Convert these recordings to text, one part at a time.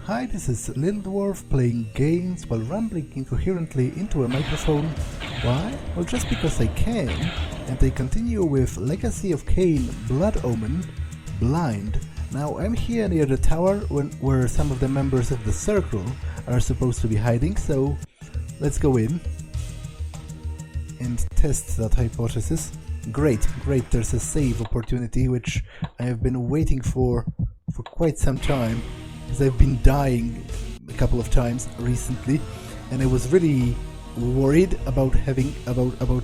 Hi, this is Little Dwarf playing games while rambling incoherently into a microphone. Why? Well, just because I can, and I continue with Legacy of Kain, Blood Omen, Blind. Now, I'm here near the tower where some of the members of the circle are supposed to be hiding, so let's go in and test that hypothesis. Great, there's a save opportunity which I have been waiting for quite some time, because I've been dying a couple of times recently, and I was really worried about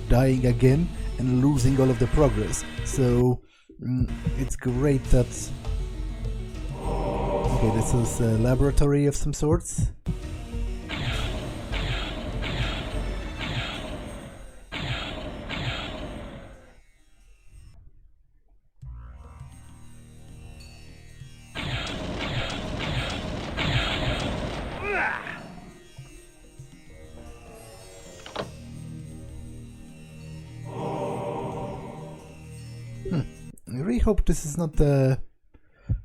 dying again and losing all of the progress. So it's great that... Okay, this is a laboratory of some sorts. I really hope this is not the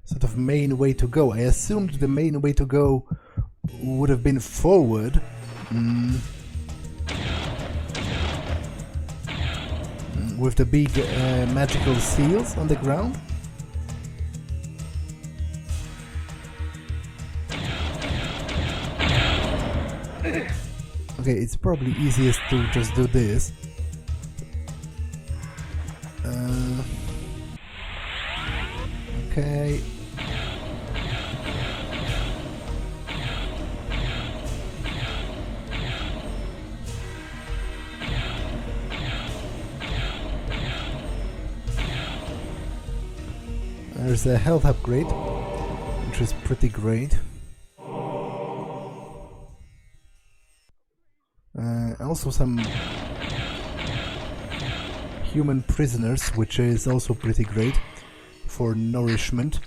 sort of main way to go. I assumed the main way to go would have been forward. With the big magical seals on the ground. Okay, it's probably easiest to just do this. Okay. There's a health upgrade, which is pretty great. Also some human prisoners, which is also pretty great for nourishment.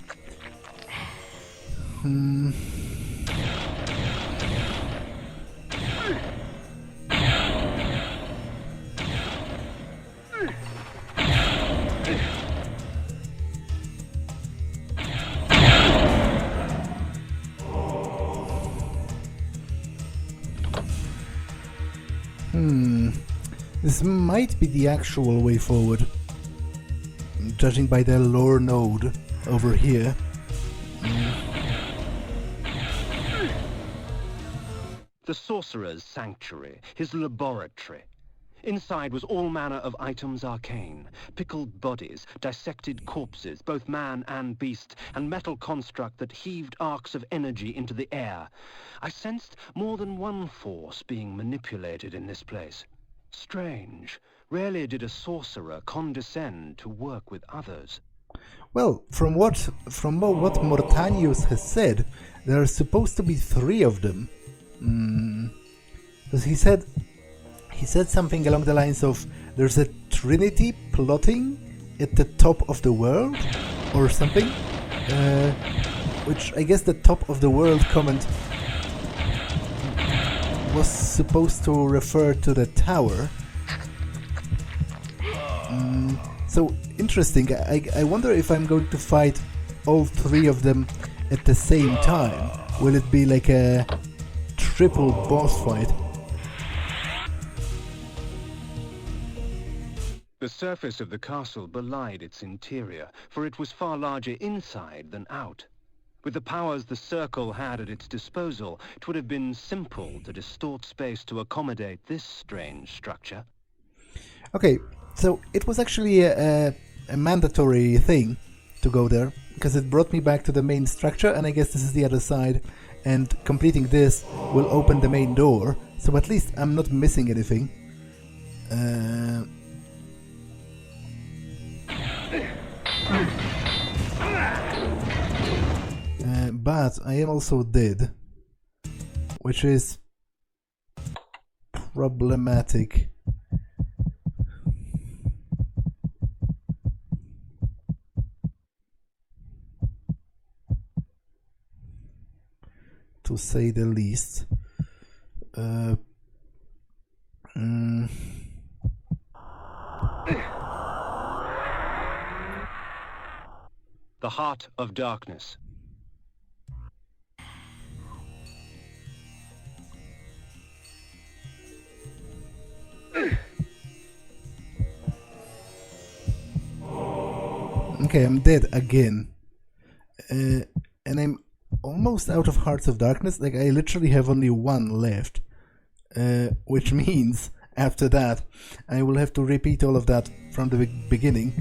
This might be the actual way forward, judging by the lore node over here. The Sorcerer's sanctuary, his laboratory. Inside was all manner of items arcane, pickled bodies, dissected corpses, both man and beast, and metal construct that heaved arcs of energy into the air. I sensed more than one force being manipulated in this place. Strange. Rarely did a sorcerer condescend to work with others. Well, from what Mortanius has said, there are supposed to be 3 of them. Because he said something along the lines of there's a trinity plotting at the top of the world or something, which I guess the top of the world comment was supposed to refer to the tower. So interesting. I wonder if I'm going to fight all 3 of them at the same time. Will it be like a triple boss fight? The surface of the castle belied its interior, for it was far larger inside than out. With the powers the Circle had at its disposal, it would have been simple to distort space to accommodate this strange structure. Okay, so it was actually a mandatory thing to go there, because it brought me back to the main structure, and I guess this is the other side, and completing this will open the main door, so at least I'm not missing anything. But I am also dead, which is problematic. To say the least. The Heart of Darkness. Okay, I'm dead again. And I'm almost out of Hearts of Darkness. Like, I literally have only one left. Which means, after that, I will have to repeat all of that from the beginning.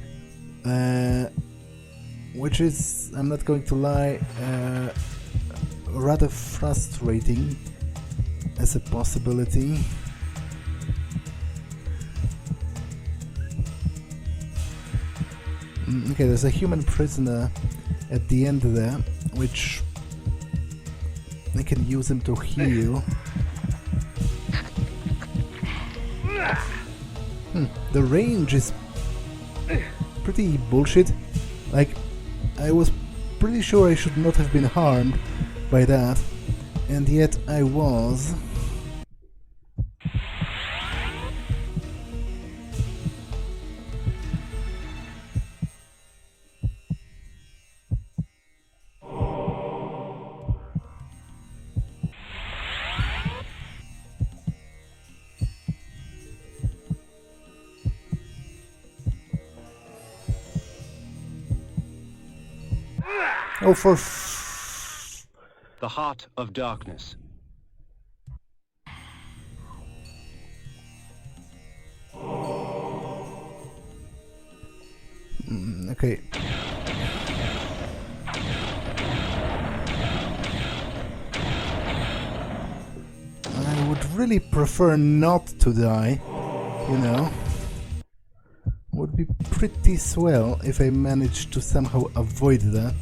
Which is, I'm not going to lie, rather frustrating as a possibility. Okay, there's a human prisoner at the end there, which I can use him to heal. The range is pretty bullshit. Like, I was pretty sure I should not have been harmed by that, and yet I was. Oh, for The Heart of Darkness. Okay. I would really prefer not to die, you know. Would be pretty swell if I managed to somehow avoid that.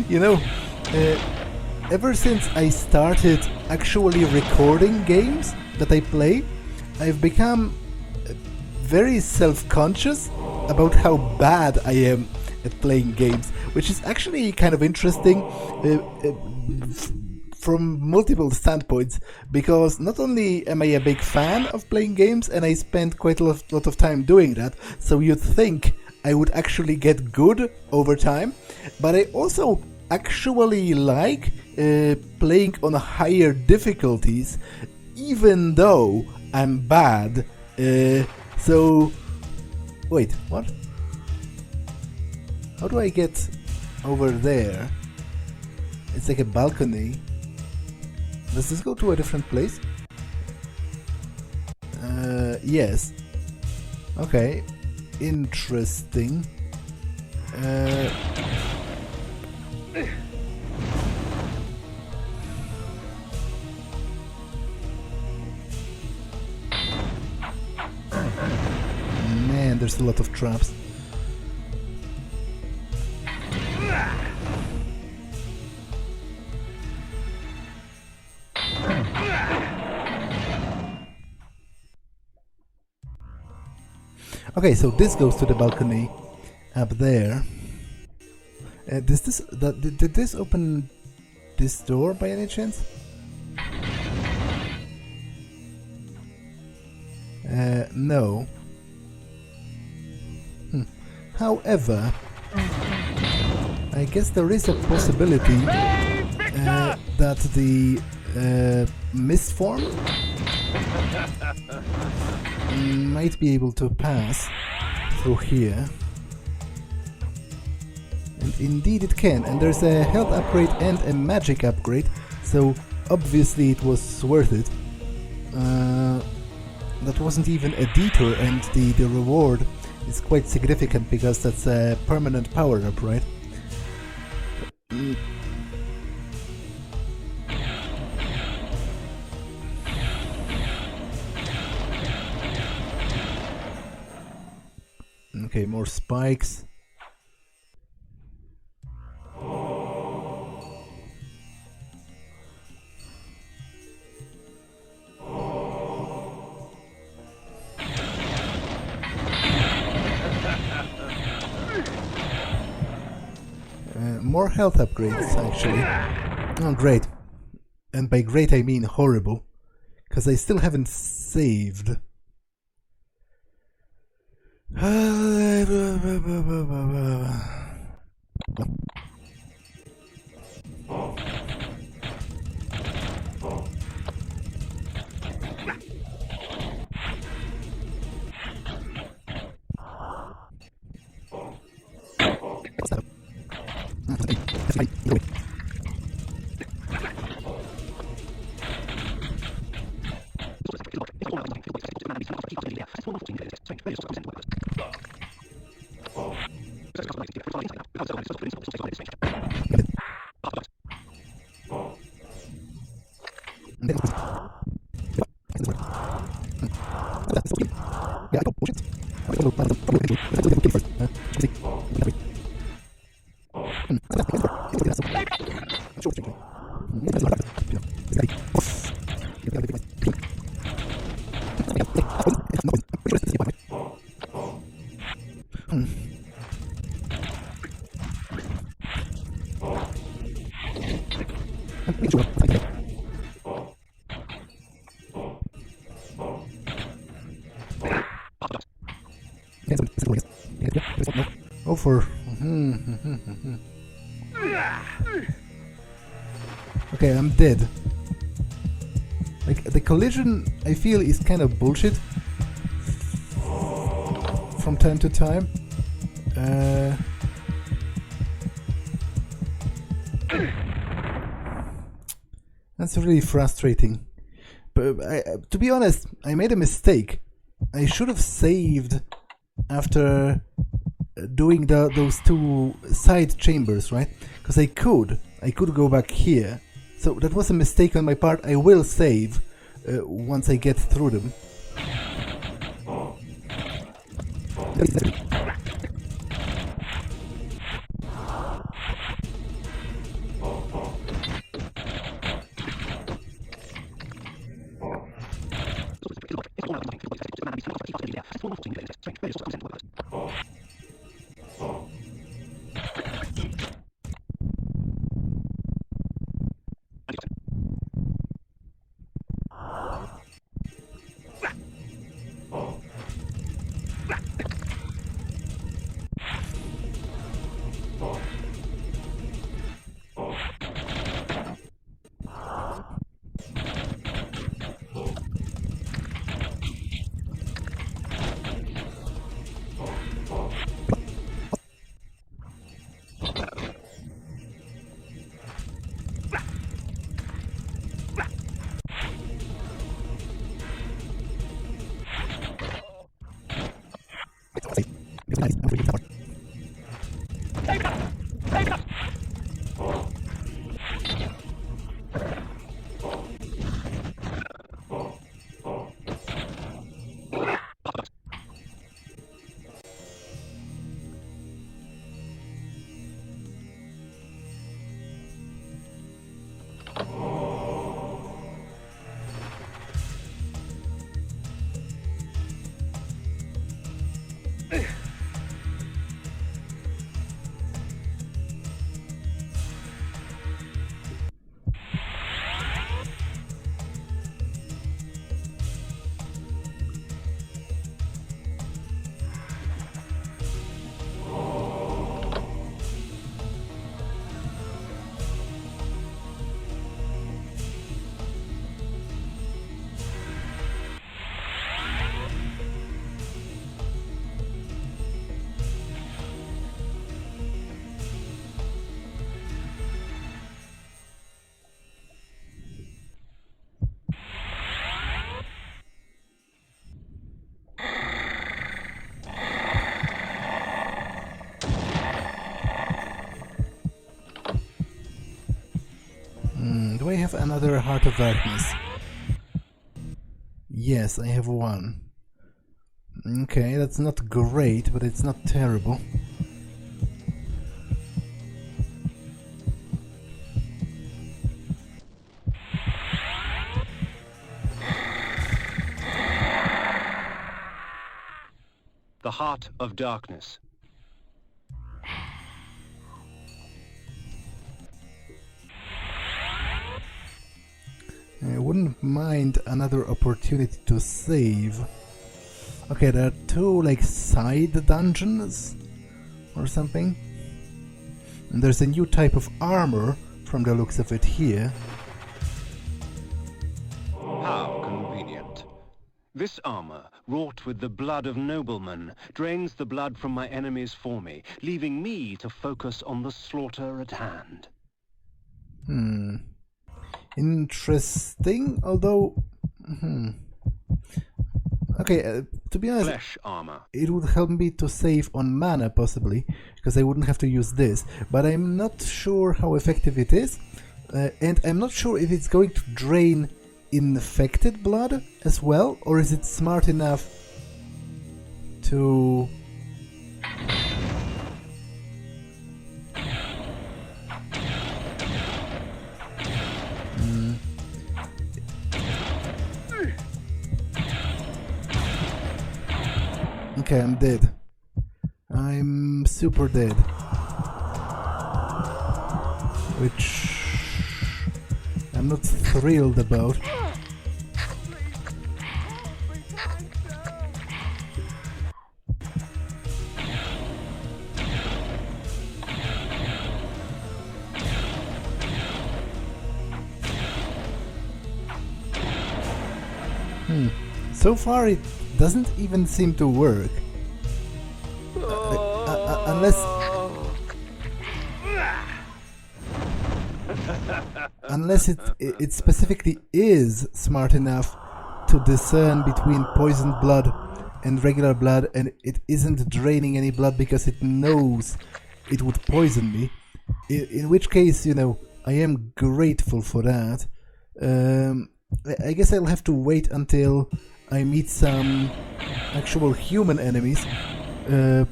You know, ever since I started actually recording games that I play, I've become very self-conscious about how bad I am at playing games, which is actually kind of interesting from multiple standpoints, because not only am I a big fan of playing games, and I spend quite a lot of time doing that, so you'd think I would actually get good over time, but I also actually like playing on higher difficulties, even though I'm bad. So, wait, what? How do I get over there? It's like a balcony. Does this go to a different place? Yes. Okay. Interesting. Man, there's a lot of traps. Okay, so this goes to the balcony up there. Did this open this door by any chance? No. However, I guess there is a possibility that the mist form might be able to pass through here. And indeed it can, and there's a health upgrade and a magic upgrade, so obviously it was worth it. That wasn't even a detour, and the reward is quite significant because that's a permanent power-up, right? Okay, more spikes. More health upgrades, actually. Oh, great. And by great I mean horrible. Because I still haven't saved. Over. Okay, I'm dead. Like, the collision, I feel, is kind of bullshit from time to time. That's really frustrating. But to be honest, I made a mistake. I should have saved after doing those two side chambers, right? Because I could go back here. So that was a mistake on my part. I will save once I get through them. Do I have another Heart of Darkness? Yes, I have one. Okay, that's not great, but it's not terrible. The Heart of Darkness. I wouldn't mind another opportunity to save. Okay, there are two like side dungeons or something. And there's a new type of armor from the looks of it here. How convenient. This armor, wrought with the blood of noblemen, drains the blood from my enemies for me, leaving me to focus on the slaughter at hand. Interesting, although... Okay, to be honest, Flesh armor. it would help me to save on mana, possibly, because I wouldn't have to use this, but I'm not sure how effective it is, and I'm not sure if it's going to drain infected blood as well, or is it smart enough to... Okay, I'm dead. I'm super dead. Which I'm not thrilled about. So far it doesn't even seem to work. Unless it specifically is smart enough to discern between poisoned blood and regular blood, and it isn't draining any blood because it knows it would poison me. In which case, you know, I am grateful for that. I guess I'll have to wait until I meet some actual human enemies, and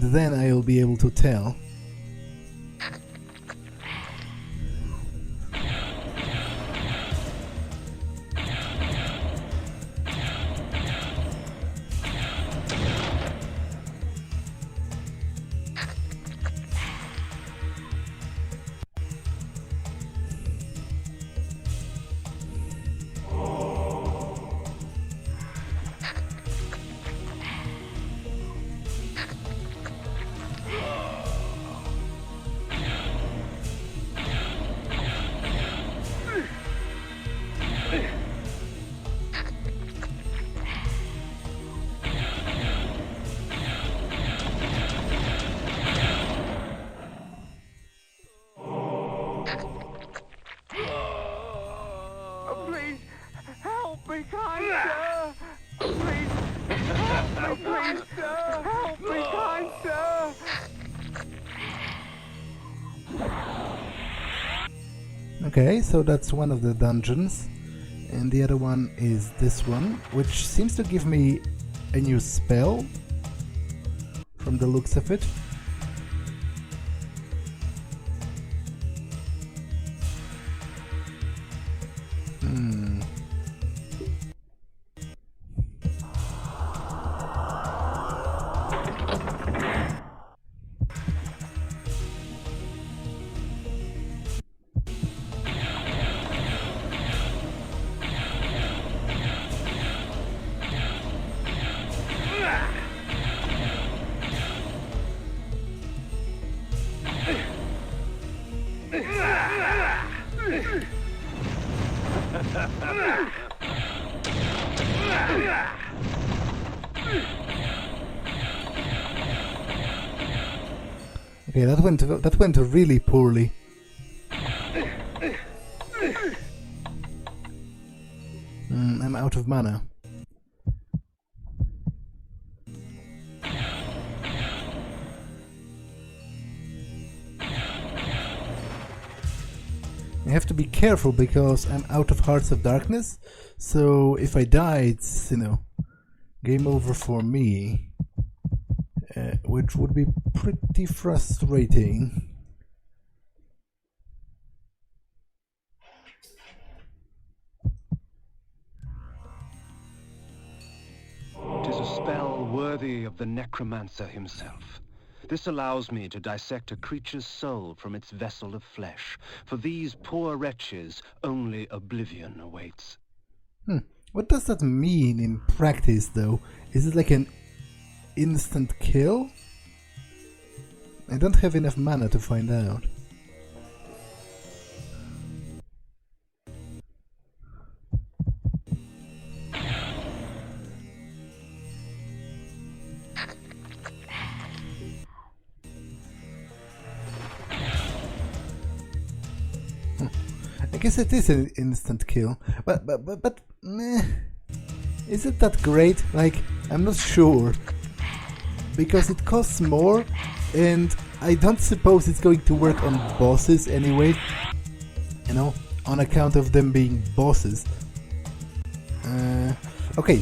then I'll be able to tell. Okay, so that's one of the dungeons, and the other one is this one, which seems to give me a new spell from the looks of it. Okay, that went really poorly. I'm out of mana. I have to be careful because I'm out of Hearts of Darkness, so if I die, it's, you know, game over for me, which would be pretty frustrating. Tis a spell worthy of the necromancer himself. This allows me to dissect a creature's soul from its vessel of flesh. For these poor wretches, only oblivion awaits. What does that mean in practice, though? Is it like an instant kill? I don't have enough mana to find out. I guess it is an instant kill, but meh. Is it that great? Like, I'm not sure. Because it costs more, and I don't suppose it's going to work on bosses anyway. You know, on account of them being bosses. Okay,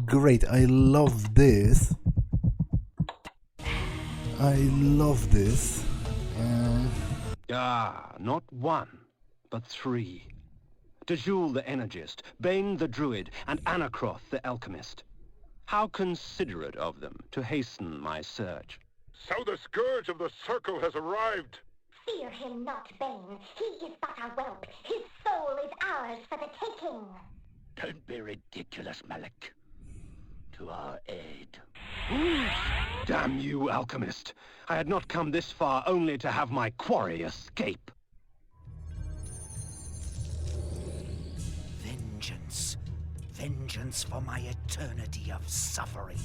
great, I love this. I love this. Not one, but three. DeJoule the Energist, Bane the Druid, and Anacroth the Alchemist. How considerate of them to hasten my search. So the Scourge of the Circle has arrived. Fear him not, Bane. He is but a whelp. His soul is ours for the taking. Don't be ridiculous, Malik. To our aid. Damn you, Alchemist. I had not come this far only to have my quarry escape. Vengeance. Vengeance for my eternity of suffering.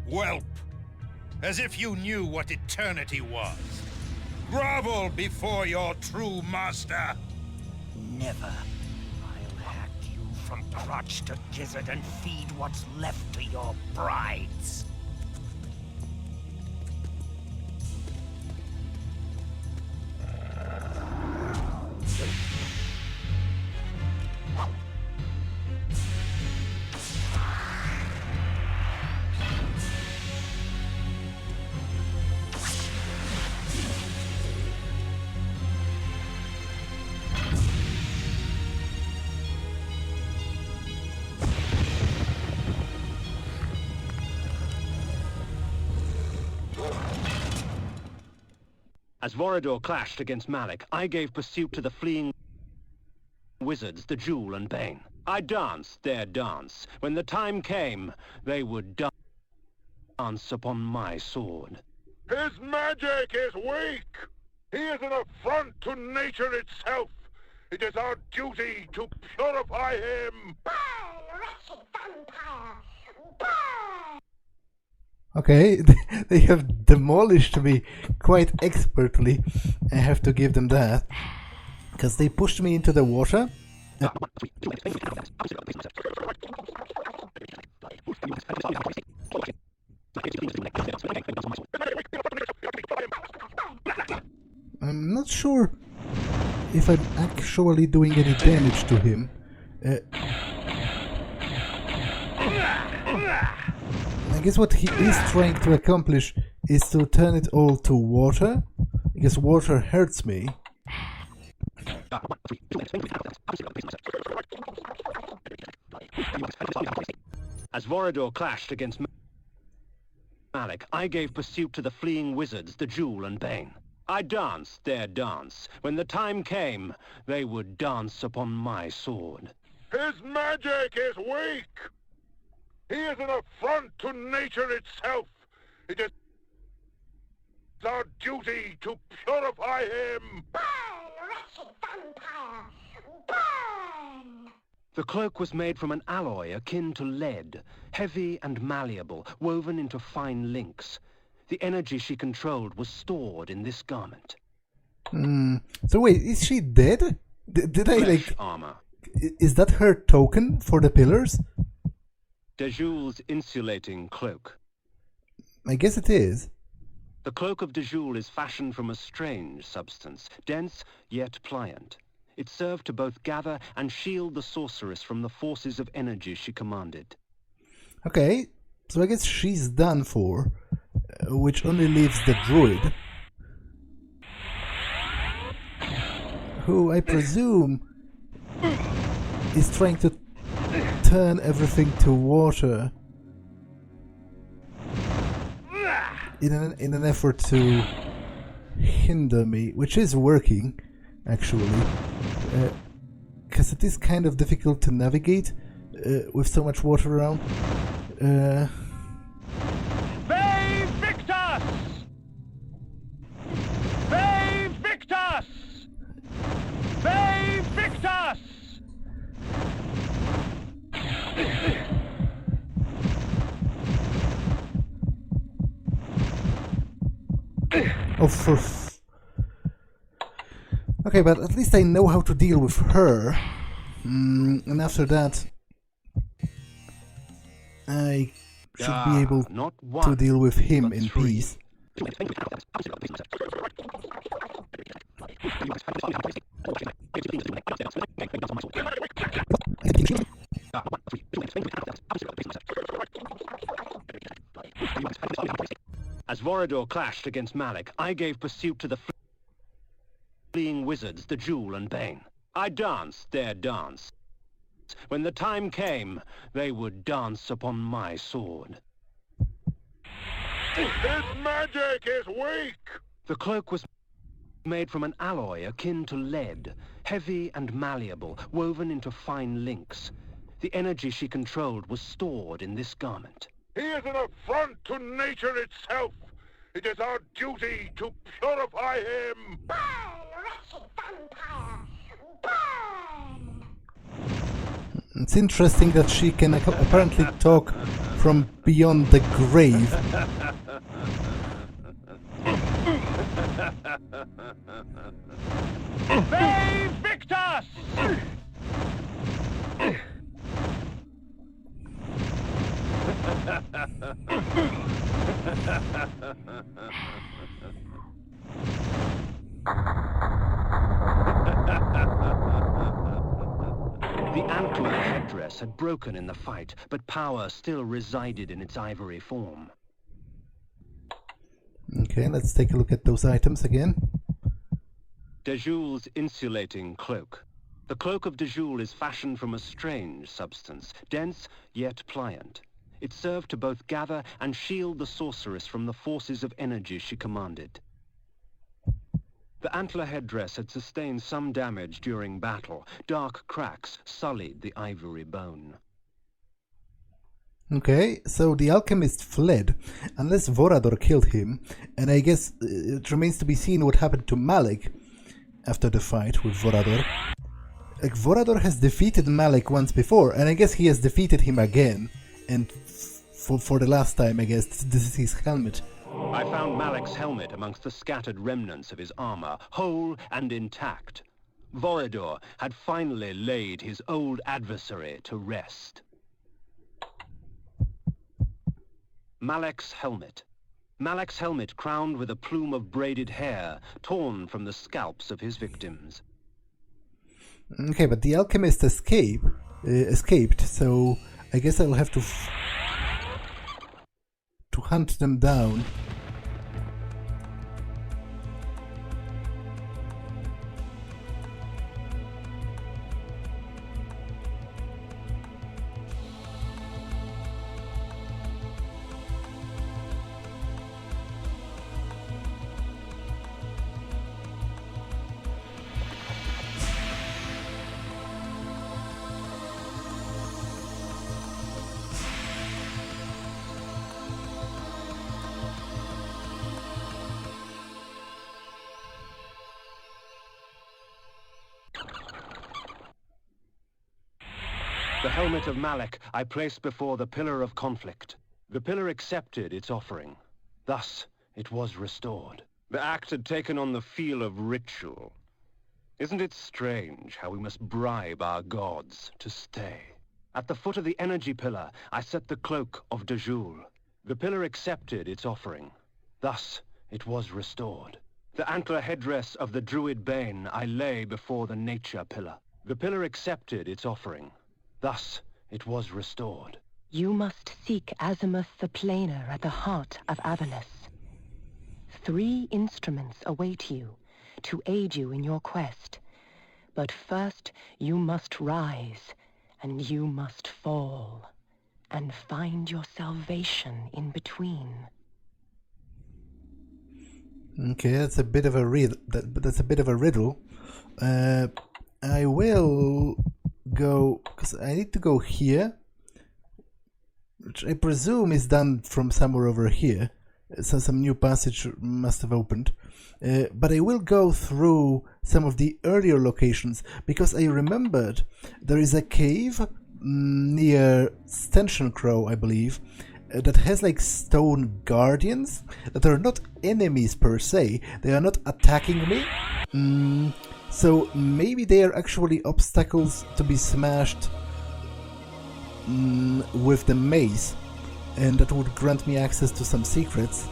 Whelp! As if you knew what eternity was. Grovel before your true master! Never. I'll hack you from crotch to gizzard and feed what's left to your brides. As Vorador clashed against Malik, I gave pursuit to the fleeing wizards, DeJoule and Bane. I danced their dance. When the time came, they would dance upon my sword. His magic is weak. He is an affront to nature itself. It is our duty to purify him. Burn, wretched vampire! Burn! Okay, they have demolished me quite expertly. I have to give them that. Because they pushed me into the water. I'm not sure if I'm actually doing any damage to him. I guess what he is trying to accomplish is to turn it all to water, because water hurts me. As Vorador clashed against Malik, I gave pursuit to the fleeing wizards, DeJoule and Bane. I danced their dance. When the time came, they would dance upon my sword. His magic is weak. He is an affront to nature itself. It is our duty to purify him. Burn, wretched vampire! Burn! The cloak was made from an alloy akin to lead, heavy and malleable, woven into fine links. The energy she controlled was stored in this garment. So wait, is she dead? Did I Flesh armor. Is that her token for the pillars? DeJoule's insulating cloak. I guess it is. The cloak of DeJoule is fashioned from a strange substance, dense yet pliant. It served to both gather and shield the sorceress from the forces of energy she commanded. Okay, so I guess she's done for, which only leaves the Druid, who I presume is trying to turn everything to water in an effort to hinder me, which is working, actually, because it is kind of difficult to navigate with so much water around. Ve Victus! Ve Victus! Ve Victus! Oh, okay, but at least I know how to deal with her. And after that, I should be able to deal with him in peace. As Vorador clashed against Malik, I gave pursuit to the fleeing wizards, DeJoule and Bane. I danced their dance. When the time came, they would dance upon my sword. His magic is weak! The cloak was made from an alloy akin to lead, heavy and malleable, woven into fine links. The energy she controlled was stored in this garment. He is an affront to nature itself. It is our duty to purify him. Burn, wretched vampire! Burn! It's interesting that she can apparently talk from beyond the grave. Ve Victus! The antler headdress had broken in the fight, but power still resided in its ivory form. Okay, let's take a look at those items again. DeJoule's Insulating Cloak. The cloak of DeJoule is fashioned from a strange substance, dense yet pliant. It served to both gather and shield the sorceress from the forces of energy she commanded. The antler headdress had sustained some damage during battle. Dark cracks sullied the ivory bone. Okay, so the alchemist fled, unless Vorador killed him, and I guess it remains to be seen what happened to Malik after the fight with Vorador. Like, Vorador has defeated Malik once before, and I guess he has defeated him again, and for the last time, I guess, this is his helmet. I found Malik's helmet amongst the scattered remnants of his armor, whole and intact. Vorador had finally laid his old adversary to rest. Malek's helmet. Malek's helmet crowned with a plume of braided hair, torn from the scalps of his victims. Okay, but the alchemist escaped, so I guess I'll have to hunt them down. The helmet of Malek I placed before the Pillar of Conflict. The pillar accepted its offering. Thus, it was restored. The act had taken on the feel of ritual. Isn't it strange how we must bribe our gods to stay? At the foot of the energy pillar, I set the cloak of DeJoule. The pillar accepted its offering. Thus, it was restored. The antler headdress of the Druid Bane I lay before the nature pillar. The pillar accepted its offering. Thus, it was restored. You must seek Azimuth the Planar at the heart of Avernus. 3 instruments await you to aid you in your quest. But first, you must rise, and you must fall, and find your salvation in between. Okay, that's a bit of a riddle. I will go, because I need to go here, which I presume is done from somewhere over here. So some new passage must have opened. But I will go through some of the earlier locations, because I remembered there is a cave near Stenchen Crow, I believe, that has like stone guardians that are not enemies per se. They are not attacking me. So maybe they are actually obstacles to be smashed with the mace, and that would grant me access to some secrets.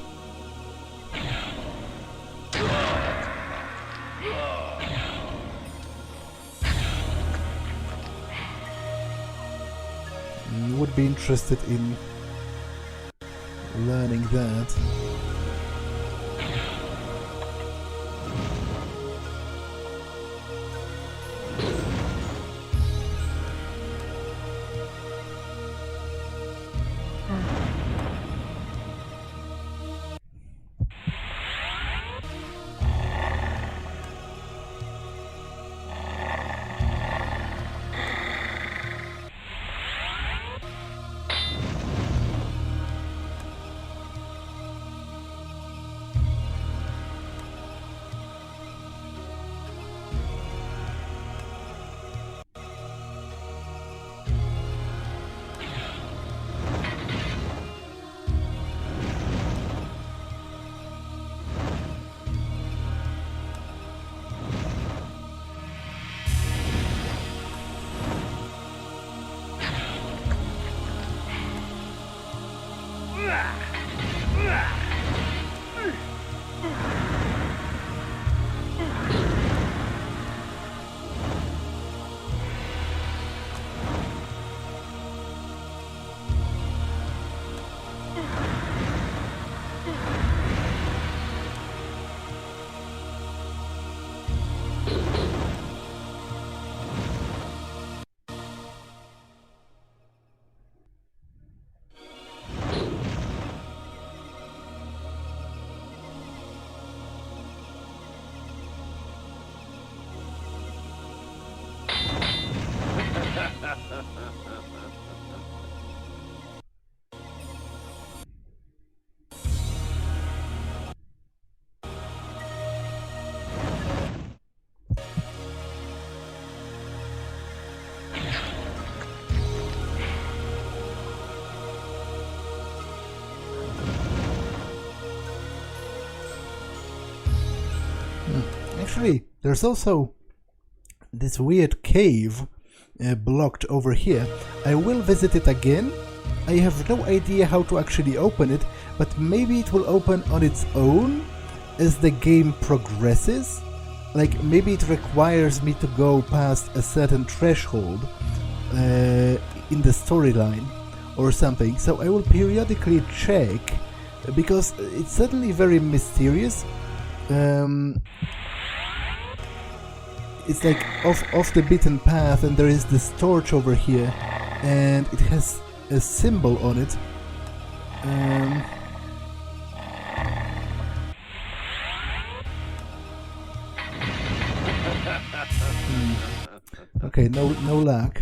Would be interested in learning that. Actually, there's also this weird cave blocked over here. I will visit it again. I have no idea how to actually open it, but maybe it will open on its own as the game progresses. Like, maybe it requires me to go past a certain threshold in the storyline or something. So I will periodically check, because it's certainly very mysterious. It's like off the beaten path, and there is this torch over here, and it has a symbol on it. Okay, no luck.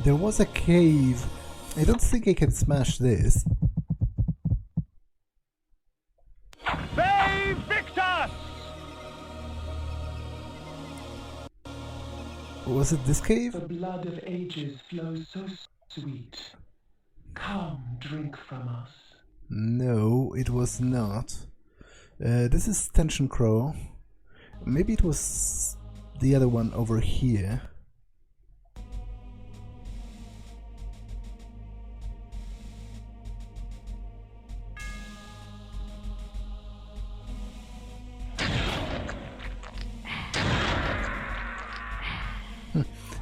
There was a cave. I don't think I can smash this. Be victus! Was it this cave? The blood of ages flows so sweet. Come, drink from us. No, it was not. This is Stenchen Crow. Maybe it was the other one over here.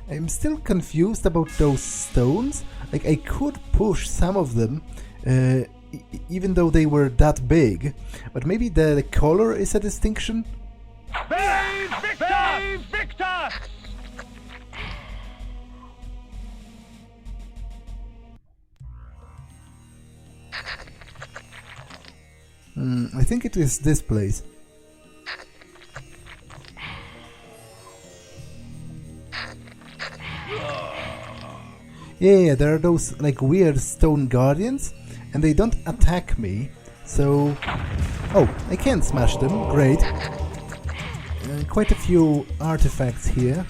I'm still confused about those stones. Like, I could push some of them, even though they were that big, but maybe the color is a distinction? Bane Victus! I think it is this place. Yeah, there are those like weird stone guardians, and they don't attack me, so... Oh, I can smash them, great. Quite a few artifacts here.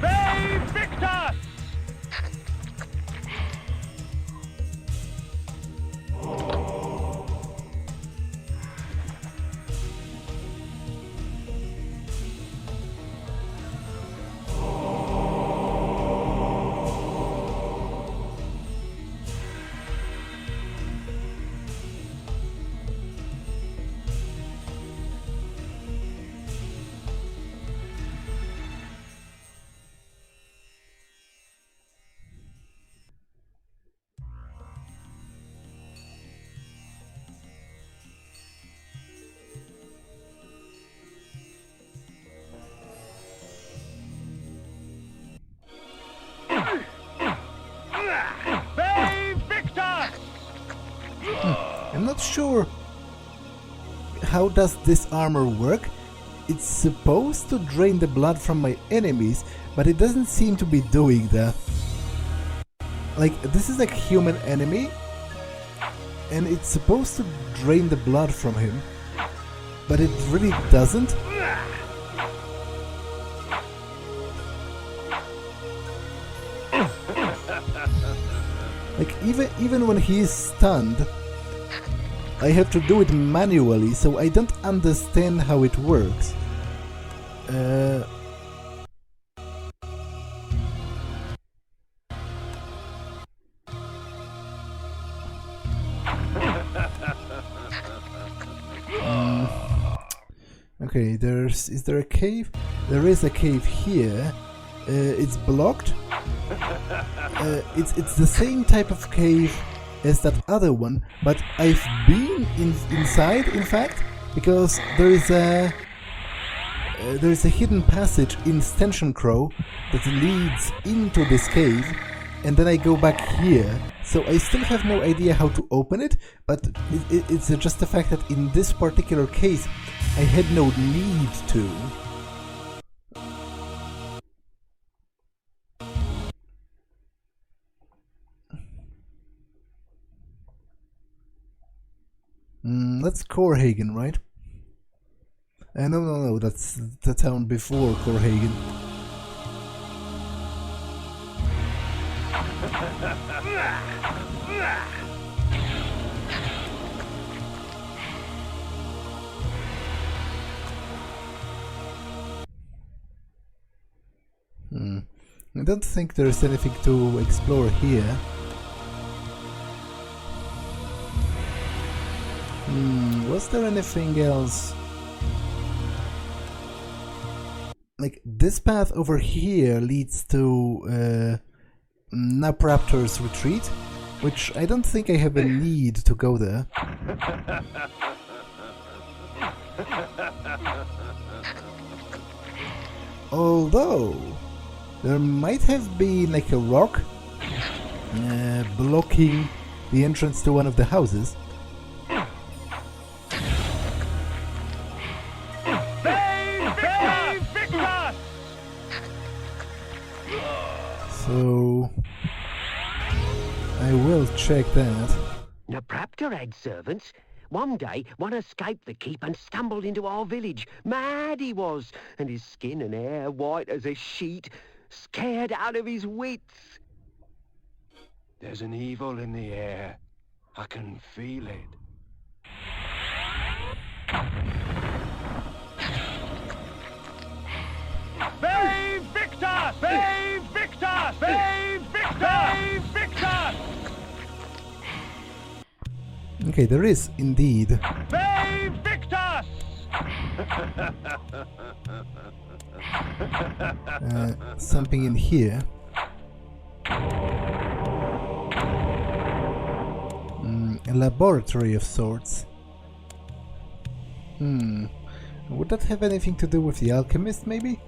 Bane Victus! I'm not sure how does this armor work. It's supposed to drain the blood from my enemies, but it doesn't seem to be doing that. Like, this is a human enemy, and it's supposed to drain the blood from him, but it really doesn't. Like, even when he is stunned, I have to do it manually, so I don't understand how it works. Okay, is there a cave? There is a cave here. It's blocked. It's the same type of cave as that other one, but I've been inside, in fact, because there is a hidden passage in Stenchen Crow that leads into this cave, and then I go back here. So I still have no idea how to open it, but it's just the fact that in this particular case I had no need to. That's Corhagen, right? No, that's the town before Corhagen. I don't think there's anything to explore here. Was there anything else? Like, this path over here leads to Napraptor's retreat, which I don't think I have a need to go there. Although, there might have been like a rock blocking the entrance to one of the houses. So I will check that. Napraptor had servants. One day, one escaped the keep and stumbled into our village. Mad he was, and his skin and hair white as a sheet, scared out of his wits. There's an evil in the air. I can feel it. Bane Victus! Bane Victus! Bane Victus! Bane Victus! Okay, there is indeed. Bane Victus! Something in here. A laboratory of sorts. Would that have anything to do with the alchemist, maybe?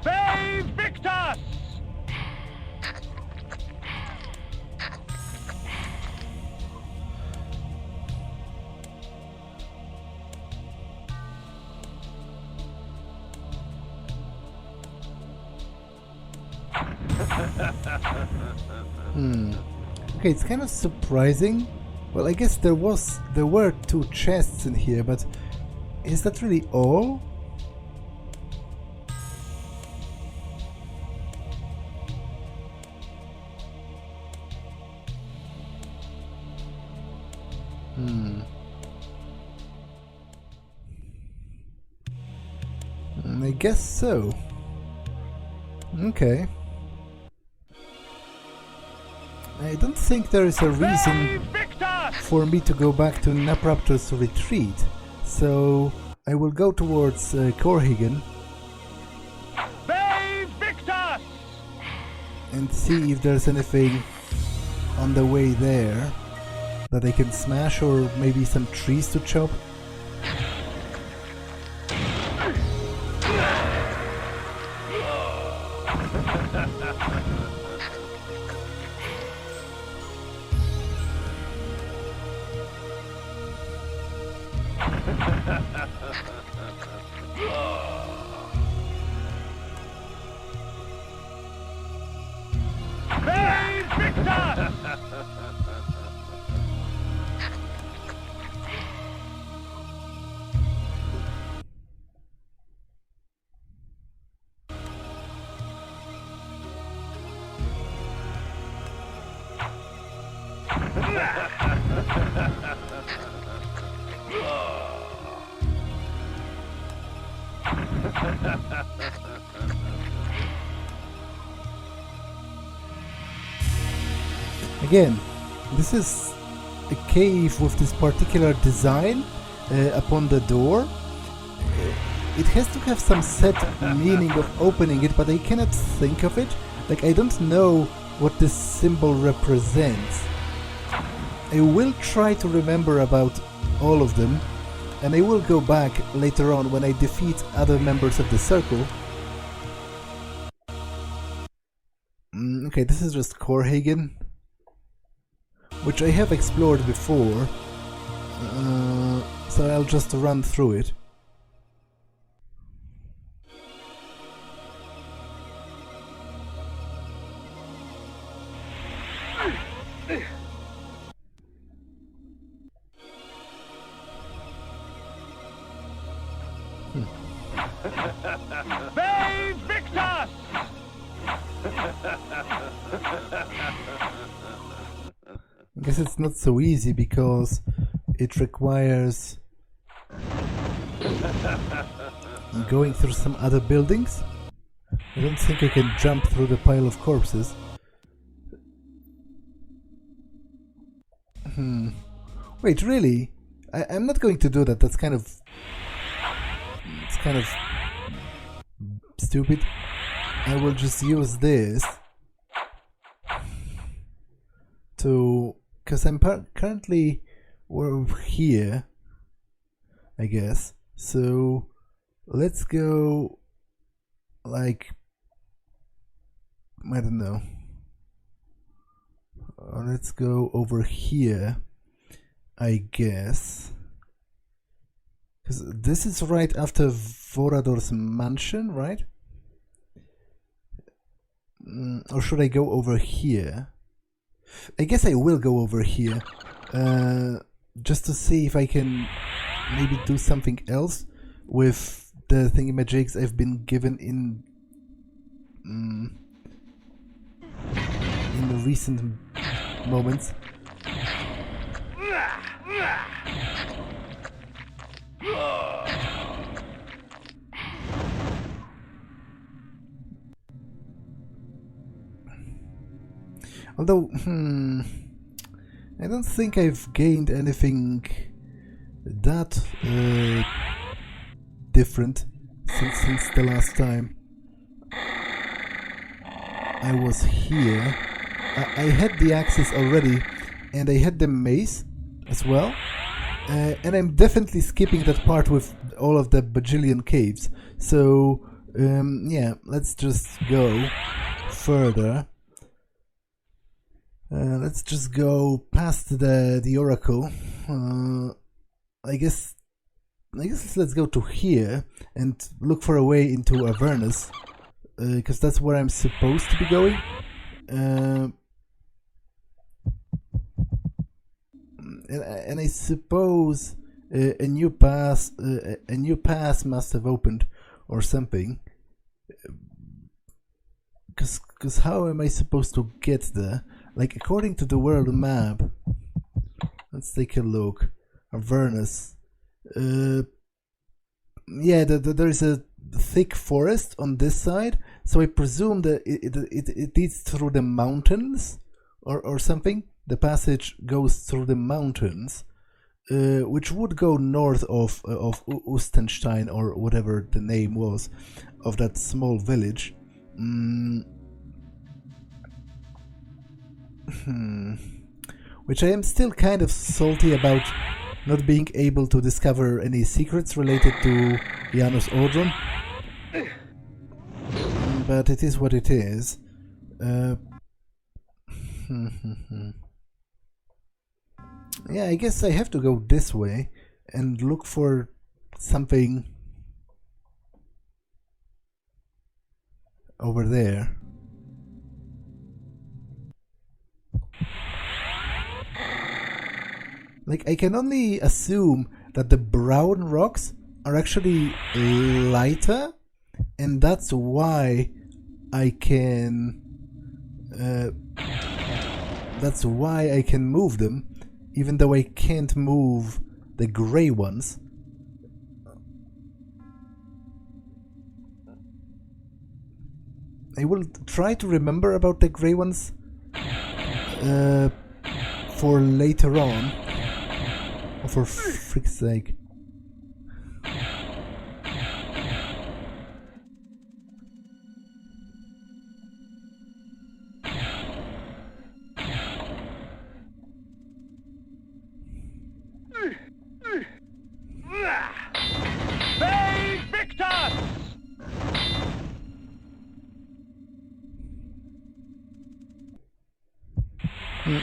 Save Victus! Okay, it's kind of surprising. Well, I guess there were 2 chests in here, but is that really all? I guess so. Okay. I don't think there is a reason for me to go back to Napraptor's retreat, so I will go towards Corhigan and see if there's anything on the way there that I can smash, or maybe some trees to chop. Again, this is a cave with this particular design upon the door. It has to have some set meaning of opening it, but I cannot think of it. Like, I don't know what this symbol represents. I will try to remember about all of them, and I will go back later on when I defeat other members of the circle. Okay, this is just Corhagen, which I have explored before, so I'll just run through it. Save Victus! I guess it's not so easy because it requires going through some other buildings. I don't think I can jump through the pile of corpses. Wait, really? I'm not going to do that. That's kind of... it's kind of stupid. I will just use this to... because I'm currently here, I guess. So let's go, like, I don't know. Let's go over here, I guess. Because this is right after Vorador's mansion, right? Or should I go over here? I guess I will go over here, just to see if I can maybe do something else with the thingamajigs I've been given in the recent moments. Although, I don't think I've gained anything that different since the last time I was here. I had the axes already, and I had the mace as well, and I'm definitely skipping that part with all of the bajillion caves. So yeah, let's just go further. Let's just go past the oracle. I guess let's go to here and look for a way into Avernus, because that's where I'm supposed to be going. And I suppose a new pass must have opened or something. Because how am I supposed to get there? Like, according to the world map, let's take a look. Avernus. Yeah, there is a thick forest on this side, so I presume that it leads through the mountains or something. The passage goes through the mountains, which would go north of Ustenstein, or whatever the name was of that small village. Which I am still kind of salty about not being able to discover any secrets related to Janos Audron. But it is what it is. Yeah, I guess I have to go this way and look for something over there. Like, I can only assume that the brown rocks are actually lighter, and that's why I can move them, even though I can't move the grey ones. I will try to remember about the grey ones for later on. For frick's sake. Save Victor!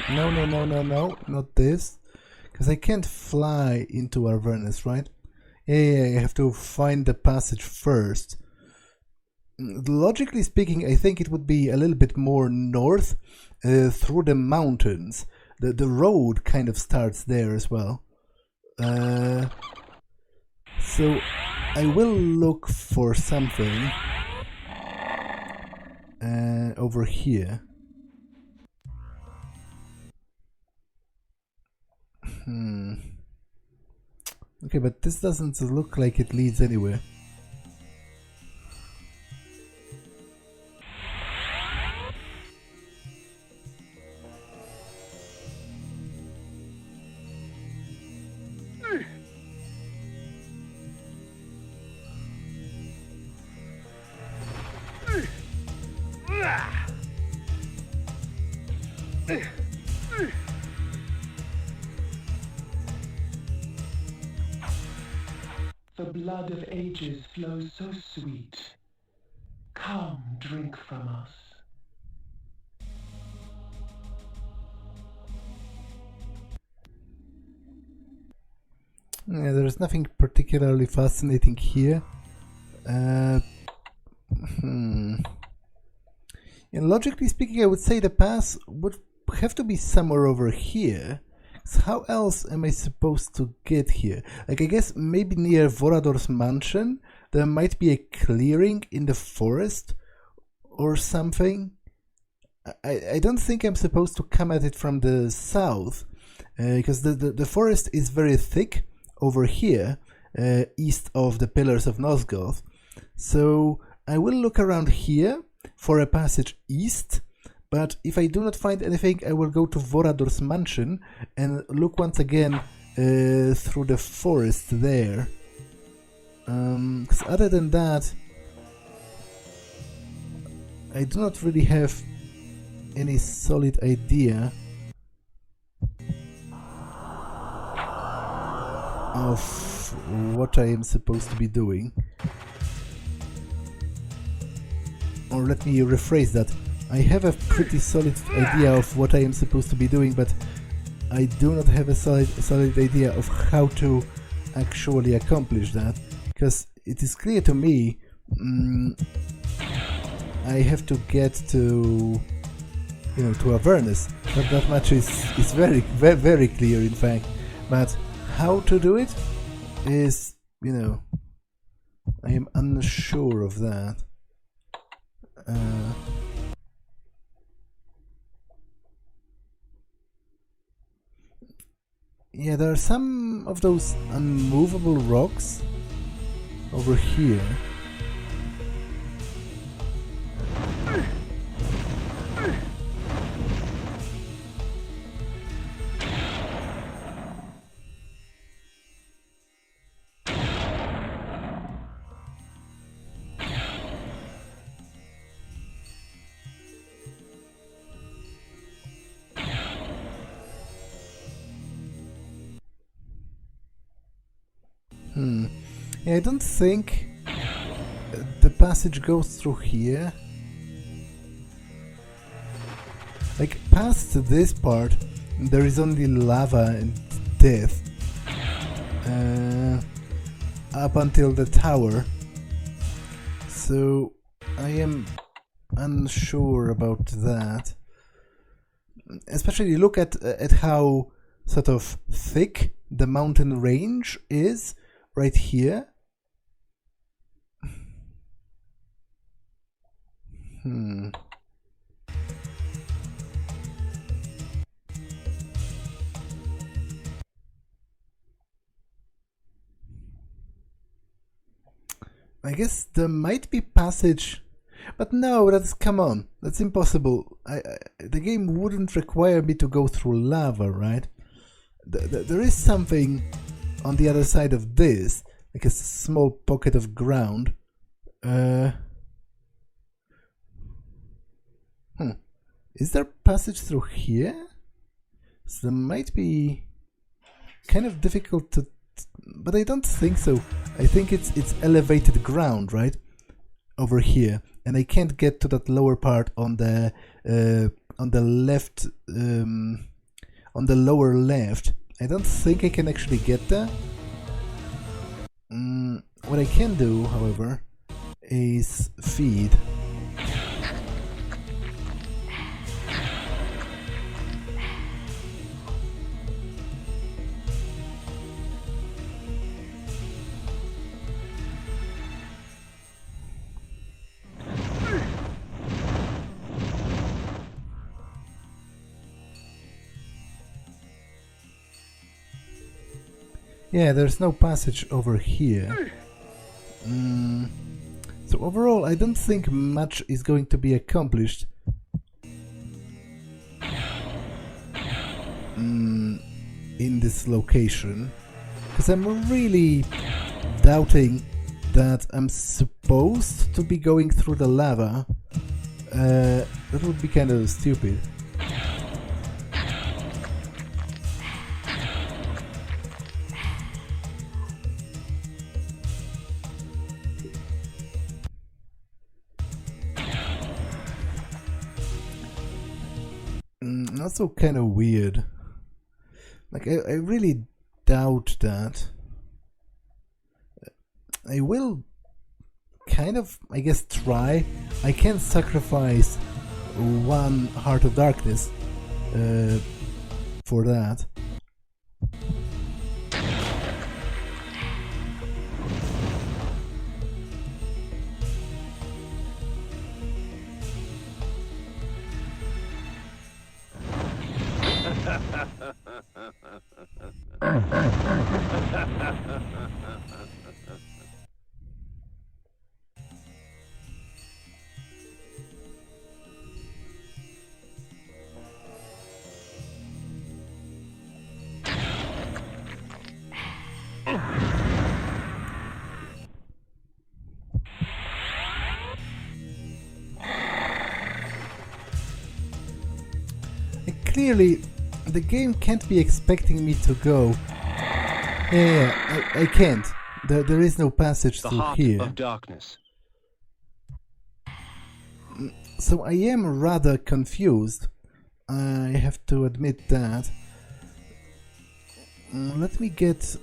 No, not this. Because I can't fly into Avernus, right? Yeah, I have to find the passage first. Logically speaking, I think it would be a little bit more north, through the mountains. The road kind of starts there as well. So I will look for something over here. Okay, but this doesn't look like it leads anywhere. The blood of ages flows so sweet. Come, drink from us. Yeah, there's nothing particularly fascinating here. And logically speaking, I would say the pass would have to be somewhere over here. So how else am I supposed to get here? Like, I guess maybe near Vorador's mansion there might be a clearing in the forest or something. I don't think I'm supposed to come at it from the south, because the forest is very thick over here, east of the Pillars of Nosgoth. So I will look around here for a passage east, But if I do not find anything, I will go to Vorador's mansion and look once again through the forest there. 'Cause other than that, I do not really have any solid idea of what I am supposed to be doing. Or let me rephrase that. I have a pretty solid idea of what I am supposed to be doing, but I do not have a solid idea of how to actually accomplish that, because it is clear to me I have to get to, you know, to Avernus. That much is very clear, in fact. But how to do it is, you know, I am unsure of that. Yeah, there are some of those unmovable rocks over here. Yeah, I don't think the passage goes through here. Like, past this part, there is only lava and death. Up until the tower. So, I am unsure about that. Especially look at how sort of thick the mountain range is right here. I guess there might be passage, but no, come on, that's impossible. The game wouldn't require me to go through lava, right? There is something on the other side of this, like a small pocket of ground. Is there passage through here? So there might be kind of difficult to, but I don't think so. I think it's elevated ground, right? Over here, and I can't get to that lower part on the left, on the lower left. I don't think I can actually get there. What I can do, however, is feed. Yeah, there's no passage over here. So overall, I don't think much is going to be accomplished. In this location. Because I'm really doubting that I'm supposed to be going through the lava. That would be kind of stupid. Also kind of weird. Like, I really doubt that. I will kind of, I guess, try. I can sacrifice one Heart of Darkness for that. clearly, the game can't be expecting me to go. Yeah, I can't. There is no passage The through heart here. of darkness. So I am rather confused. I have to admit that. Let me get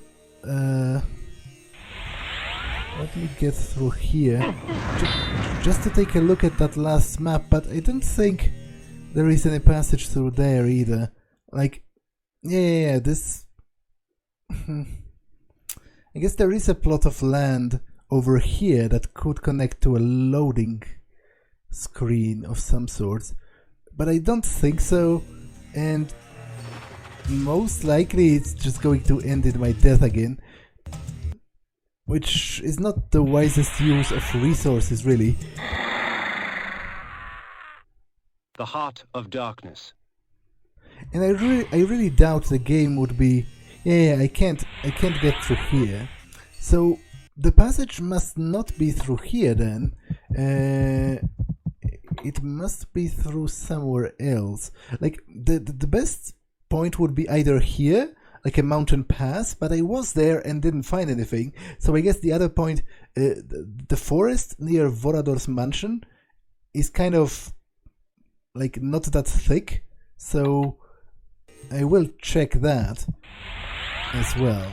through here just to take a look at that last map, but I don't think there is any passage through there either. Like, yeah, this... I guess there is a plot of land over here that could connect to a loading screen of some sort, but I don't think so, and most likely it's just going to end in my death again, which is not the wisest use of resources, really. The heart of darkness. And I really doubt the game would be, yeah, I can't get through here. So the passage must not be through here then. It must be through somewhere else. Like the best point would be either here, like a mountain pass, but I was there and didn't find anything. So I guess the other point, the forest near Vorador's mansion is kind of like not that thick, so I will check that as well.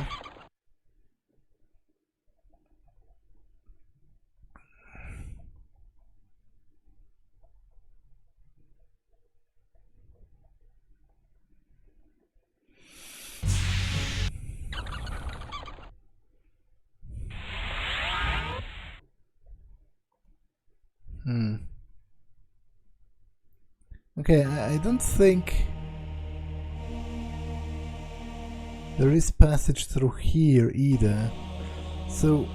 Okay, I don't think there is passage through here either. So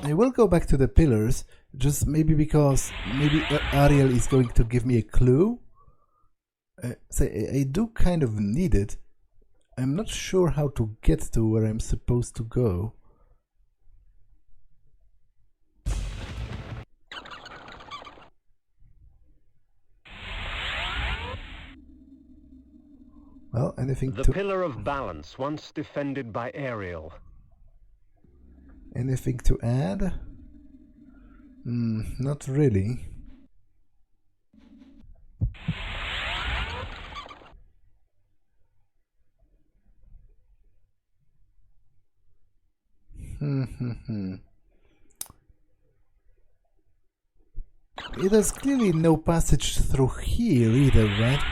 I will go back to the pillars, just maybe because maybe Ariel is going to give me a clue. So I do kind of need it. I'm not sure how to get to where I'm supposed to go. Well, anything The to... pillar of balance, once defended by Ariel. Anything to add? Not really. There's clearly no passage through here either, right?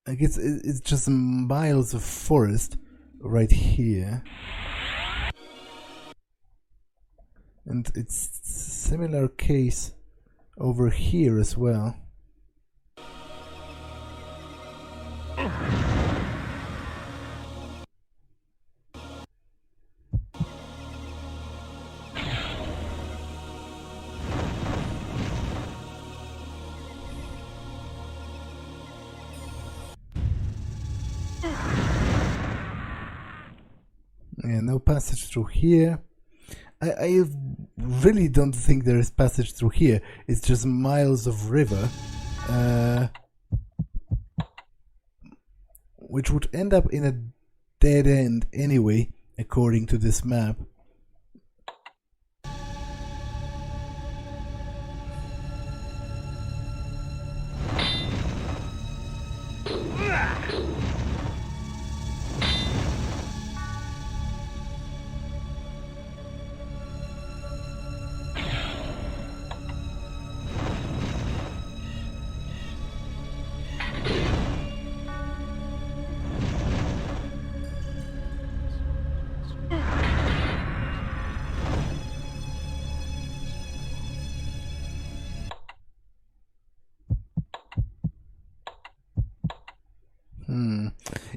I guess it's just miles of forest right here. And it's similar case over here as well. Yeah, no passage through here. I really don't think there is passage through here. It's just miles of river, which would end up in a dead end anyway, according to this map.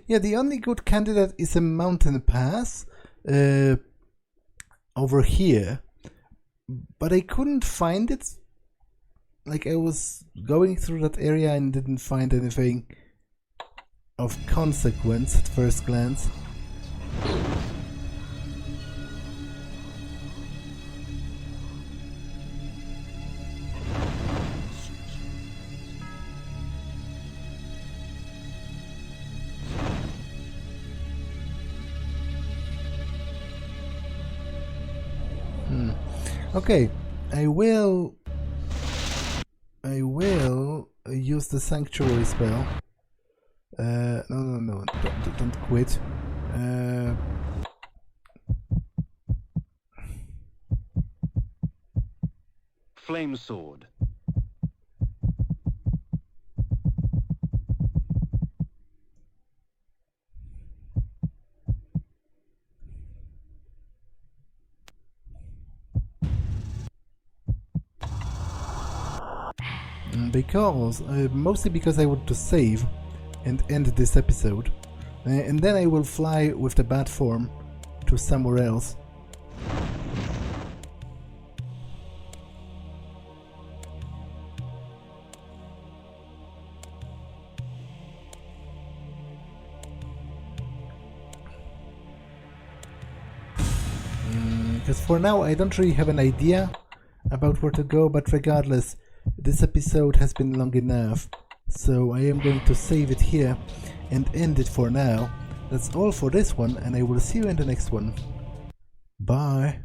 Yeah, the only good candidate is a mountain pass over here, but I couldn't find it. Like, I was going through that area and didn't find anything of consequence at first glance. Okay, I will use the sanctuary spell. No, don't quit. Flame sword. Because, mostly because I want to save and end this episode, and then I will fly with the bat form to somewhere else. Because for now I don't really have an idea about where to go, but regardless, this episode has been long enough, so I am going to save it here and end it for now. That's all for this one, and I will see you in the next one. Bye!